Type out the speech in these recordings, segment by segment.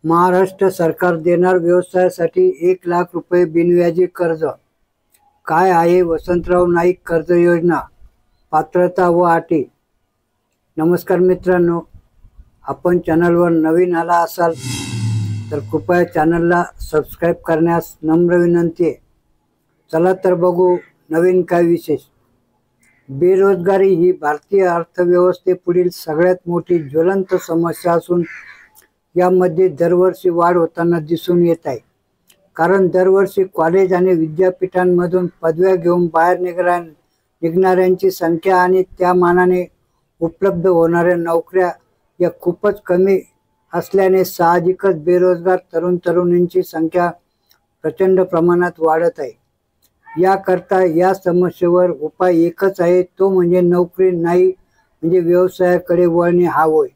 महाराष्ट्र सरकार देणार व्यवसायासाठी 1,00,000 रुपये बिनव्याजी कर्ज। काय आहे वसंतराव नाईक कर्ज योजना, पात्रता व अटी? नमस्कार मित्रांनो, आपण चॅनलवर नवीन आला असाल तर कृपया चॅनलला सबस्क्राईब करण्यास नम्र विनंती आहे। चला तर बघू नवीन काय विशेष। बेरोजगारी ही भारतीय अर्थव्यवस्थेपुढील सगळ्यात मोठी ज्वलंत समस्या असून यामध्ये दरवर्षी वाढ होताना दिसून येत आहे। कारण दरवर्षी कॉलेज आणि विद्यापीठांमधून पदव्या घेऊन बाहेर निघणाऱ्यांची संख्या आणि त्या मानाने उपलब्ध होणाऱ्या नोकऱ्या या खूपच कमी असल्याने साहजिकच बेरोजगार तरुण-तरुणींची संख्या प्रचंड प्रमाणात वाढत आहे। याकरता या समस्येवर उपाय एकच आहे, तो म्हणजे नोकरी नाही म्हणजे व्यवसायाकडे वळणे हा होय।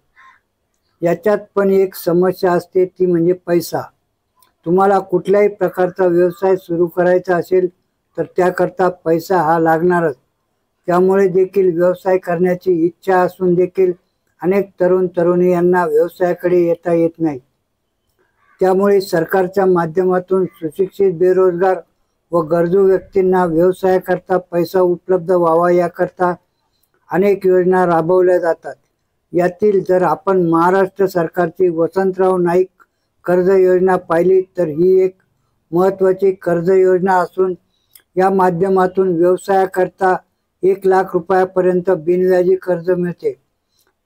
याच्यात पण एक समस्या असते, ती म्हणजे पैसा। तुम्हाला कुठल्याही प्रकारचा व्यवसाय सुरू करायचा असेल तर त्याकरता पैसा हा लागणारच। त्यामुळे देखील व्यवसाय करण्याची इच्छा असून देखील अनेक तरुण-तरुणी यांना व्यवसायाकडे येता येत नाही। त्यामुळे सरकारच्या माध्यमातून सुशिक्षित बेरोजगार व गरजू व्यक्तींना व्यवसायाकरता पैसा उपलब्ध व्हावा याकरता अनेक योजना राबवल्या जातात। यातील जर आपण महाराष्ट्र सरकारची वसंतराव नाईक कर्ज योजना पाहिली तर ही एक महत्त्वाची कर्ज योजना असून या माध्यमातून व्यवसायाकरता 1,00,000 रुपयापर्यंत बिनव्याजी कर्ज मिळते।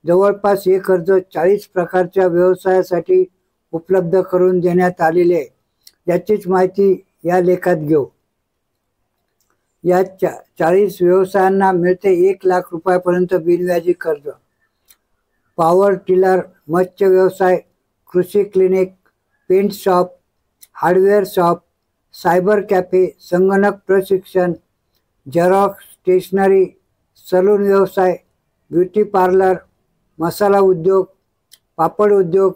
जवळपास हे कर्ज 40 प्रकारच्या व्यवसायासाठी उपलब्ध करून देण्यात आलेले आहे। याचीच माहिती या लेखात घेऊ। या 40 व्यवसायांना मिळते 1,00,000 रुपयापर्यंत बिनव्याजी कर्ज। पॉवर टिलर, मत्स्य व्यवसाय, कृषी clinic, paint shop, hardware shop, cyber cafe, संगणक प्रशिक्षण, झेरॉक्स, स्टेशनरी, सलून व्यवसाय, ब्युटी पार्लर, मसाला उद्योग, पापड उद्योग,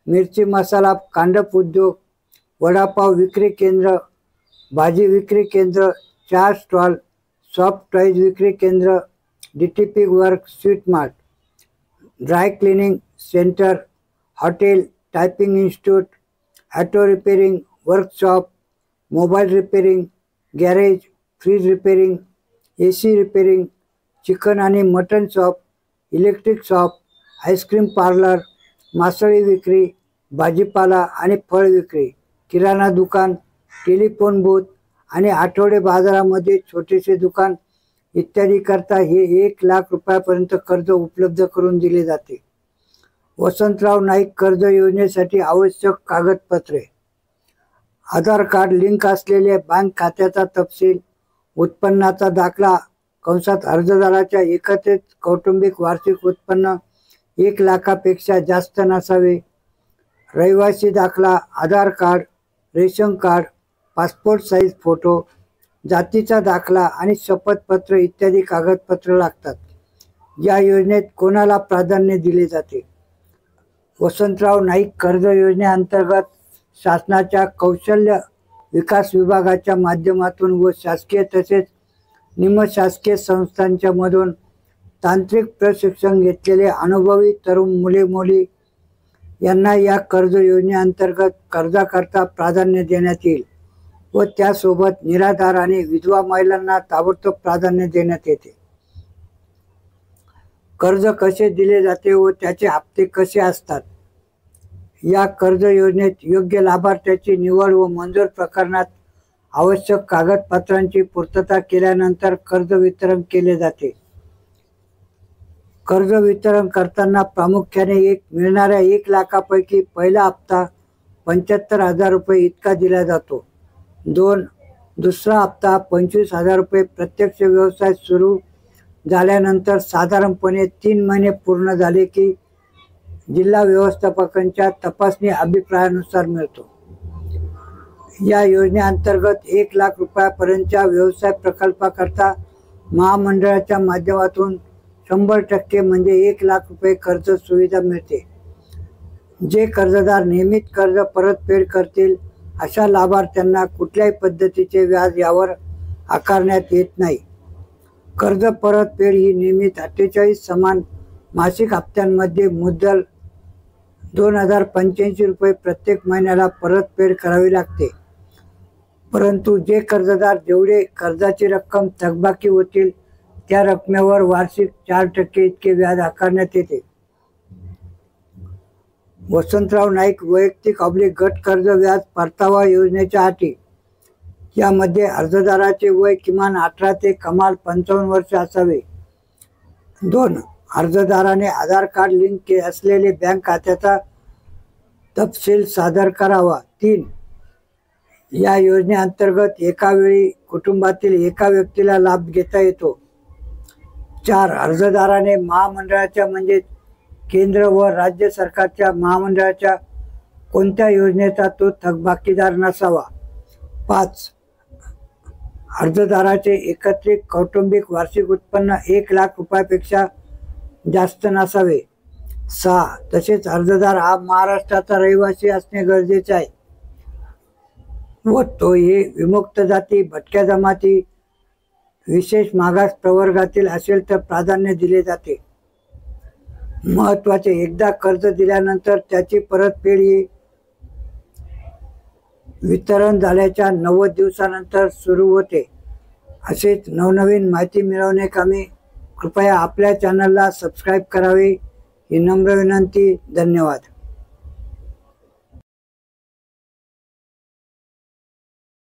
मिरची मसाला कांडप उद्योग, वडापाव विक्री केंद्र, भाजी विक्री केंद्र, चहा स्टॉल, सॉफ्ट टॉयज विक्री केंद्र, DTP work, sweet mart, dry cleaning centre, hotel, typing institute, auto repairing workshop, mobile repairing, garage, fridge repairing, AC repairing, chicken आणि mutton shop, electric shop, ice cream parlour, मासळी विक्री, भाजीपाला आणि फळ विक्री, किराणा दुकान, टेलिफोन बूथ आणि आठवडे बाजारामध्ये छोटेसे दुकान इत्यादी करता हे 1,00,000 रुपयापर्यंत कर्ज उपलब्ध करून दिले जाते। वसंतराव नाईक कर्ज योजनेसाठी आवश्यक कागदपत्रे: आधार कार्ड लिंक असलेले बँक खात्याचा तपशील, उत्पन्नाचा दाखला कंसात अर्जदाराच्या एकत्रित कौटुंबिक वार्षिक उत्पन्न 1,00,000पेक्षा जास्त नसावे, रहिवासी दाखला, Aadhaar card, ration card, passport size photo, जातीचा दाखला आणि शपथपत्र इत्यादी कागदपत्र लागतात। या योजनेत कोणाला प्राधान्य दिले जाते? वसंतराव नाईक कर्ज योजनेअंतर्गत शासनाच्या कौशल्य विकास विभागाच्या माध्यमातून व शासकीय तसेच निमशासकीय संस्थांच्या मधून तांत्रिक प्रशिक्षण घेतलेले अनुभवी तरुण मुले-मुली यांना या कर्ज योजनेअंतर्गत कर्जाकरता प्राधान्य देण्यात येईल व त्यासोबत निराधार आणि विधवा महिलांना ताबडतोब प्राधान्य देण्यात येते। कर्ज कसे दिले जाते व त्याचे हप्ते कसे असतात? या कर्ज योजनेत योग्य लाभार्थ्याची निवड व मंजूर प्रकरणात आवश्यक कागदपत्रांची पूर्तता केल्यानंतर कर्ज वितरण केले जाते। कर्ज वितरण करताना प्रामुख्याने मिळणाऱ्या 1,00,000पैकी पहिला हप्ता 75,000 रुपये इतका दिला जातो। दुसरा हप्ता 25,000 रुपये प्रत्यक्ष व्यवसाय सुरू झाल्यानंतर साधारणपणे 3 महिने पूर्ण झाले की जिल्हा व्यवस्थापकांच्या तपासणी अभिप्रायानुसार मिळतो। या योजनेअंतर्गत 1,00,000 रुपयापर्यंतच्या व्यवसाय प्रकल्पाकरता महामंडळाच्या माध्यमातून 100% म्हणजे 1,00,000 रुपये कर्ज सुविधा मिळते। जे कर्जदार नियमित कर्ज परतफेड करतील अशा लाभार्थ्यांना कुठल्याही पद्धतीचे व्याज यावर आकारण्यात येत नाही। कर्ज परतफेड ही नियमित 48 समान मासिक हप्त्यांमध्ये मुद्दल ₹2085 प्रत्येक महिन्याला परतफेड करावी लागते. परंतु जे कर्जदार जेवढे कर्जाची रक्कम थकबाकी होतील त्या रकमेवर वार्षिक 4% इतके व्याज आकारण्यात येते. वसंतराव नाईक वैयक्तिक / गट कर्ज व्याज परतावा योजनेच्या अटी. यामध्ये अर्जदाराचे वय किमान 18 ते कमाल 55 वर्ष असावे. 2. अर्जदाराने आधार कार्ड लिंक असलेले बँक खात्याचा तपशील सादर करावा. 3. या योजनेअंतर्गत एका वेळी कुटुंबातील एका व्यक्तीला लाभ घेता येतो. 4. अर्जदाराने महामंडळाच्या म्हणजे केंद्र व राज्य सरकारच्या महामंडळाच्या कोणत्या योजनेचा तो थकबाकीदार नसावा. 5. अर्जदाराचे एकत्रित कौटुंबिक वार्षिक उत्पन्न 1 लाख रुपयापेक्षा जास्त नसावे. 6. तसेच अर्जदार हा महाराष्ट्राचा रहिवासी असणे गरजेचे आहे व तोही विमुक्त जाती, भटक्या जमाती, विशेष मागास प्रवर्गातील असेल तर प्राधान्य दिले जाते. महत्त्वाचे, एकदा कर्ज दिल्यानंतर त्याची परतफेड ही वितरण झाल्याच्या 90 दिवसानंतर सुरू होते. असेच नवनवीन माहिती मिळवण्याकामी कृपया आपल्या चॅनलला सबस्क्राईब करावे ही नम्र विनंती. धन्यवाद.